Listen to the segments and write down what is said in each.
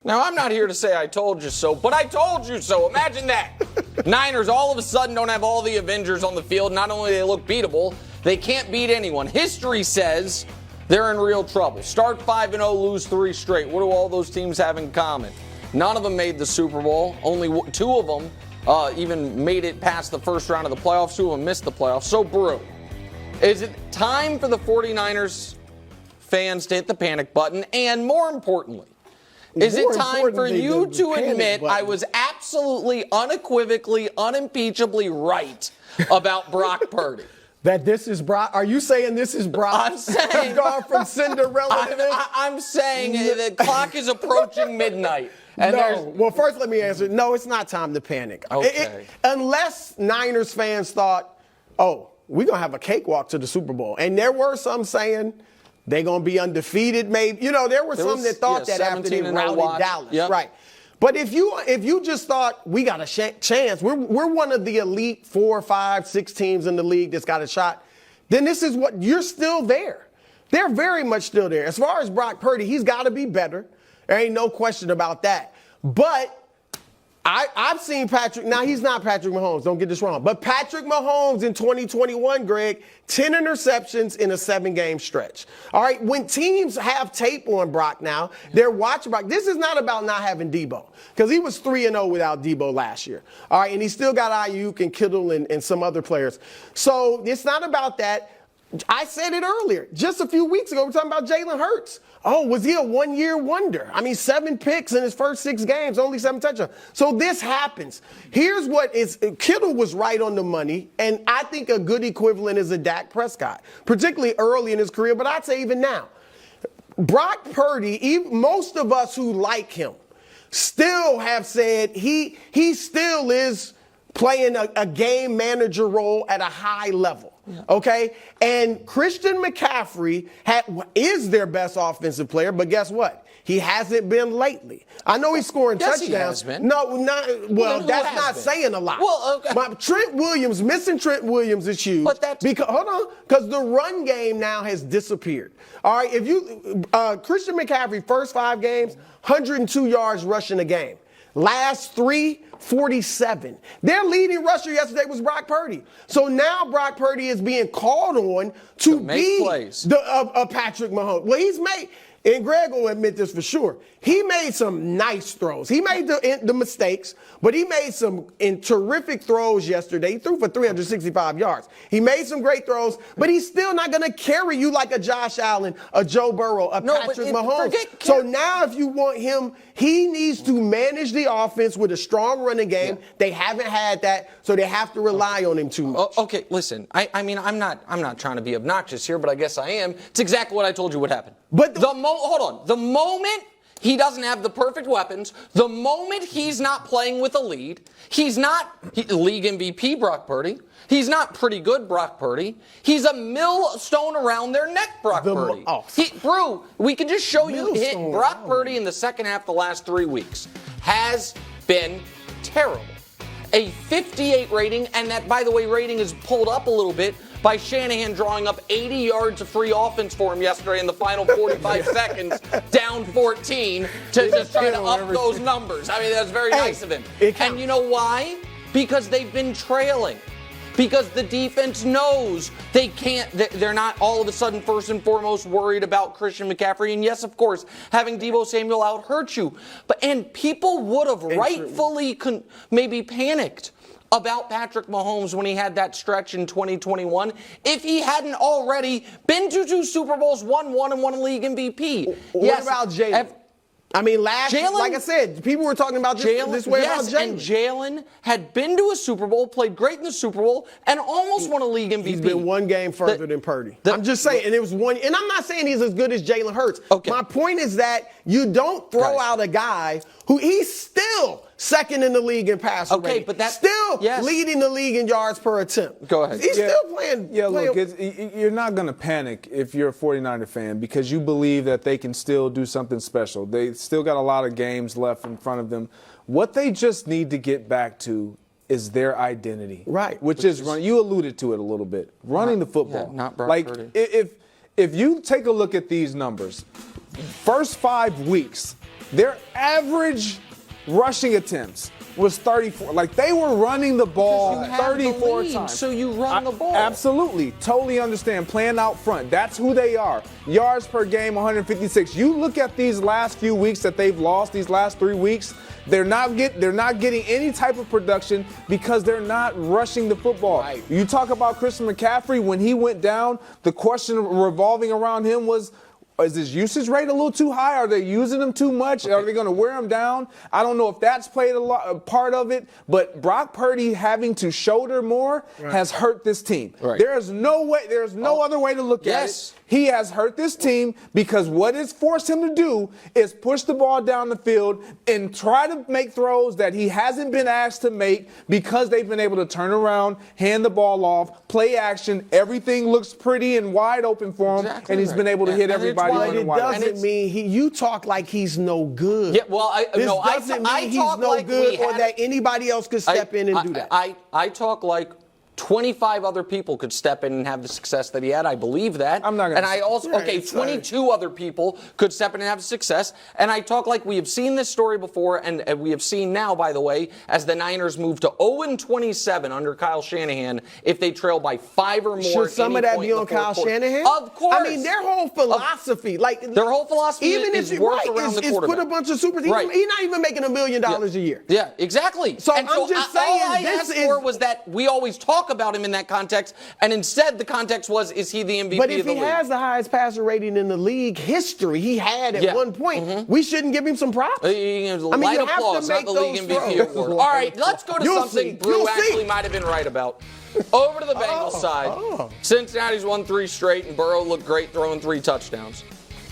Now, I'm not here to say I told you so, but I told you so. Imagine that. Niners all of a sudden don't have all the Avengers on the field. Not only do they look beatable, they can't beat anyone. History says they're in real trouble. Start 5-0, lose 3 straight. What do all those teams have in common? None of them made the Super Bowl. Only 2 of them even made it past the first round of the playoffs. 2 of them missed the playoffs. So, Brew, is it time for the 49ers fans to hit the panic button? And more importantly, is it time for you to admit I was absolutely, unequivocally, unimpeachably right about Brock Purdy? That this is Brock? Are you saying this is Brock? I'm saying. Gone from Cinderella to this? I'm saying the clock is approaching midnight. And no. Well, first let me answer. No, it's not time to panic. Okay. Unless Niners fans thought, oh, we're going to have a cakewalk to the Super Bowl. And there were some saying they're going to be undefeated, maybe. You know, there were some that thought that after they routed Dallas. Yep. Right. But if you just thought we got a chance, we're one of the elite 4, 5, 6 teams in the league that's got a shot, then this is what you're still there. They're very much still there. As far as Brock Purdy, he's got to be better. There ain't no question about that. But I've seen Patrick. Now, he's not Patrick Mahomes. Don't get this wrong. But Patrick Mahomes in 2021, Greg, 10 interceptions in a 7-game stretch. All right, when teams have tape on Brock now, they're watching Brock. This is not about not having Debo, because he was 3-0 without Debo last year. All right, and he still got Ayuk and Kittle and some other players. So it's not about that. I said it earlier. Just a few weeks ago, we're talking about Jalen Hurts. Oh, was he a one-year wonder? I mean, 7 picks in his first 6 games, only 7 touchdowns. So this happens. Here's what is – Kittle was right on the money, and I think a good equivalent is a Dak Prescott, particularly early in his career, but I'd say even now. Brock Purdy, most of us who like him still have said he still is playing a game manager role at a high level. Okay? And Christian McCaffrey is their best offensive player, but guess what? He hasn't been lately. I know he's scoring touchdowns. He has been. No, that's not saying a lot. Well, okay. But missing Trent Williams is huge. But that's because the run game now has disappeared. All right, if you Christian McCaffrey first 5 games, 102 yards rushing a game. Last 3, 47. Their leading rusher yesterday was Brock Purdy. So now Brock Purdy is being called on to be Patrick Mahomes. Well, he's made, and Greg will admit this for sure, he made some nice throws. He made the mistakes, but he made some terrific throws yesterday. He threw for 365 yards. He made some great throws, but he's still not going to carry you like a Josh Allen, a Joe Burrow, a Patrick Mahomes. So now if you want him, he needs to manage the offense with a strong running game. Yeah. They haven't had that, so they have to rely on him too much. Okay, listen. I mean, I'm not trying to be obnoxious here, but I guess I am. It's exactly what I told you would happen. But hold on. The moment he doesn't have the perfect weapons, the moment he's not playing with a lead, he's not league MVP Brock Purdy. He's not pretty good Brock Purdy. He's a millstone around their neck Brock Purdy. Brew, we can just show you Brock Purdy in the second half the last 3 weeks has been terrible. A 58 rating, and that, by the way, rating is pulled up a little bit by Shanahan drawing up 80 yards of free offense for him yesterday in the final 45 seconds, down 14, to just try to up those numbers. I mean, that's very nice of him. And you know why? Because they've been trailing. Because the defense knows they're not all of a sudden first and foremost worried about Christian McCaffrey. And yes, of course, having Deebo Samuel out hurts you. And people would have rightfully maybe panicked about Patrick Mahomes when he had that stretch in 2021 if he hadn't already been to 2 Super Bowls, won one, and won a league MVP. What about Jalen? I mean, like I said, people were talking about this way about Jalen. And Jalen had been to a Super Bowl, played great in the Super Bowl, and almost won a league MVP. He's been 1 game further than Purdy. I'm just saying, and it was 1. And I'm not saying he's as good as Jalen Hurts. Okay. My point is that you don't throw out a guy who he's still second in the league in passer rating. But that's still leading the league in yards per attempt. Go ahead. He's still playing. Yeah, look, you're not going to panic if you're a 49er fan because you believe that they can still do something special. They still got a lot of games left in front of them. What they just need to get back to is their identity. Right. Which is running. You alluded to it a little bit. Running the football. Yeah, not Brock Purdy. If you take a look at these numbers, first 5 weeks, their average rushing attempts was 34. Like, they were running the ball 34 times. So you run the ball. Absolutely. Totally understand. Playing out front. That's who they are. Yards per game, 156. You look at these last few weeks that they've lost, these last 3 weeks, they're not getting any type of production because they're not rushing the football. Right. You talk about Christian McCaffrey, when he went down, the question revolving around him was, is his usage rate a little too high? Are they using him too much? Are they going to wear him down? I don't know if that's played a part of it, but Brock Purdy having to shoulder more has hurt this team. Right. There's no other way to look at it. He has hurt this team because what it's forced him to do is push the ball down the field and try to make throws that he hasn't been asked to make because they've been able to turn around, hand the ball off, play action. Everything looks pretty and wide open for him, and he's been able to hit everybody. But it doesn't mean you talk like he's no good. Yeah, well, I mean he's no good or that anybody else could step in and do that. I talk like 25 other people could step in and have the success that he had. I believe that. I'm not going to. And I also, 22 other people could step in and have success. And I talk like we have seen this story before, and we have seen now, by the way, as the Niners move to 0-27 under Kyle Shanahan, if they trail by 5 or more. Should some of that be on Kyle Shanahan? Of course. I mean, their whole philosophy, even is work around the quarterback. Put a bunch of super teams. He's not even making $1 million a year. Yeah, exactly. So I'm just saying, all I asked for was that we always talk about him in that context, and instead the context was, is he the MVP of the league? But if he has the highest passer rating in the league history, he had at one point, we shouldn't give him some props? Light applause, not the league MVP award. All right, let's go to something Brew actually might have been right about. Over to the Bengals side. Cincinnati's won 3 straight, and Burrow looked great throwing 3 touchdowns.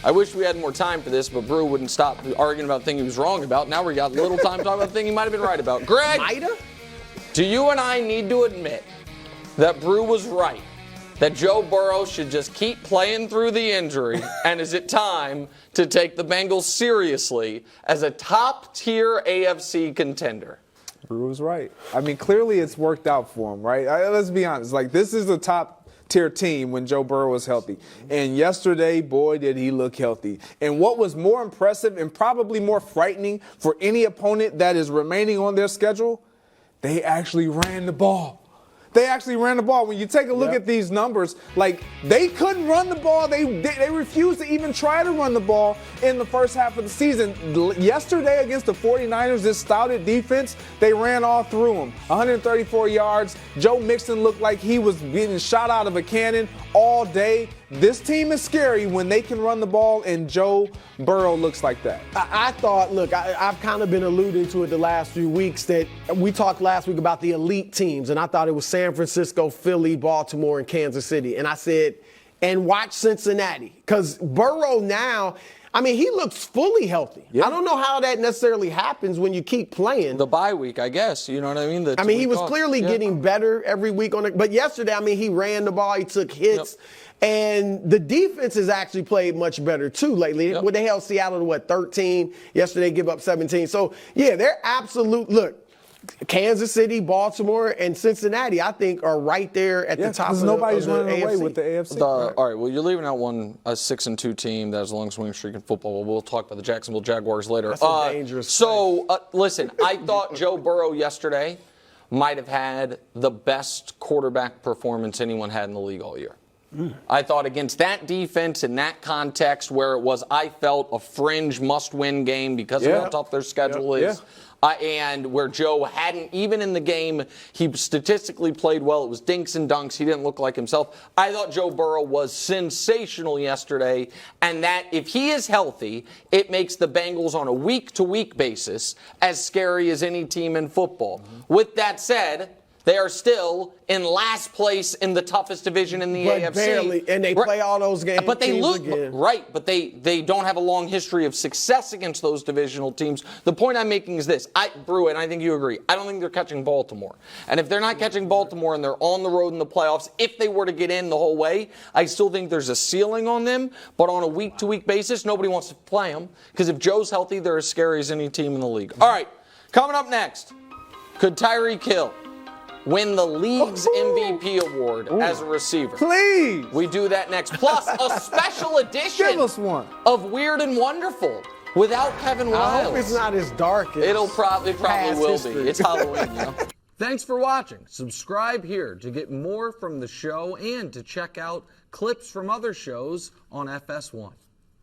I wish we had more time for this, but Brew wouldn't stop arguing about the thing he was wrong about. Now we got little time talking about the thing he might have been right about. Greg, do you and I need to admit that Brew was right, that Joe Burrow should just keep playing through the injury, and is it time to take the Bengals seriously as a top-tier AFC contender? Brew was right. I mean, clearly it's worked out for him, right? Let's be honest. Like, this is a top-tier team when Joe Burrow was healthy. And yesterday, boy, did he look healthy. And what was more impressive and probably more frightening for any opponent that is remaining on their schedule, they actually ran the ball. They actually ran the ball. When you take a look at these numbers, like, they couldn't run the ball. They refused to even try to run the ball in the first half of the season. Yesterday against the 49ers, this stouted defense, they ran all through them. 134 yards. Joe Mixon looked like he was getting shot out of a cannon all day. This team is scary when they can run the ball, and Joe Burrow looks like that. I thought, look, I've kind of been alluding to it the last few weeks that we talked last week about the elite teams, and I thought it was San Francisco, Philly, Baltimore, and Kansas City. And I said, and watch Cincinnati, because Burrow now, I mean, he looks fully healthy. I don't know how that necessarily happens when you keep playing. The bye week, I guess. You know what I mean? He was clearly getting better every week on it. But yesterday, I mean, he ran the ball, he took hits. And the defense has actually played much better, too, lately. When they held Seattle to, 13? Yesterday, give up 17. So, yeah, they're absolute. Look, Kansas City, Baltimore, and Cincinnati, I think, are right there at the top of the AFC. Nobody's running away with the AFC. All right, well, you're leaving out a 6-2 team that has a long swing streak in football. We'll talk about the Jacksonville Jaguars later. That's a dangerous listen, I thought Joe Burrow yesterday might have had the best quarterback performance anyone had in the league all year. I thought against that defense in that context where it was, I felt, a fringe must-win game because of how tough their schedule is. And where Joe hadn't, even in the game, he statistically played well. It was dinks and dunks. He didn't look like himself. I thought Joe Burrow was sensational yesterday, and that if he is healthy, it makes the Bengals on a week-to-week basis as scary as any team in football. With that said, they are still in last place in the toughest division in the AFC. Barely, and they play all those games. But they lose, but they don't have a long history of success against those divisional teams. The point I'm making is this. Brew, and I think you agree, I don't think they're catching Baltimore. And if they're not catching Baltimore and they're on the road in the playoffs, if they were to get in the whole way, I still think there's a ceiling on them. But on a week-to-week basis, nobody wants to play them. Because if Joe's healthy, they're as scary as any team in the league. All right, coming up next, could Tyreek Hill win the league's MVP award as a receiver? Please. We do that next. Plus, a special edition Give us one. of Weird and Wonderful. Without Kevin Wildes. I hope it's not as dark as It probably past will history. be. It's Halloween, you know. Thanks for watching. Subscribe here to get more from the show and to check out clips from other shows on FS1.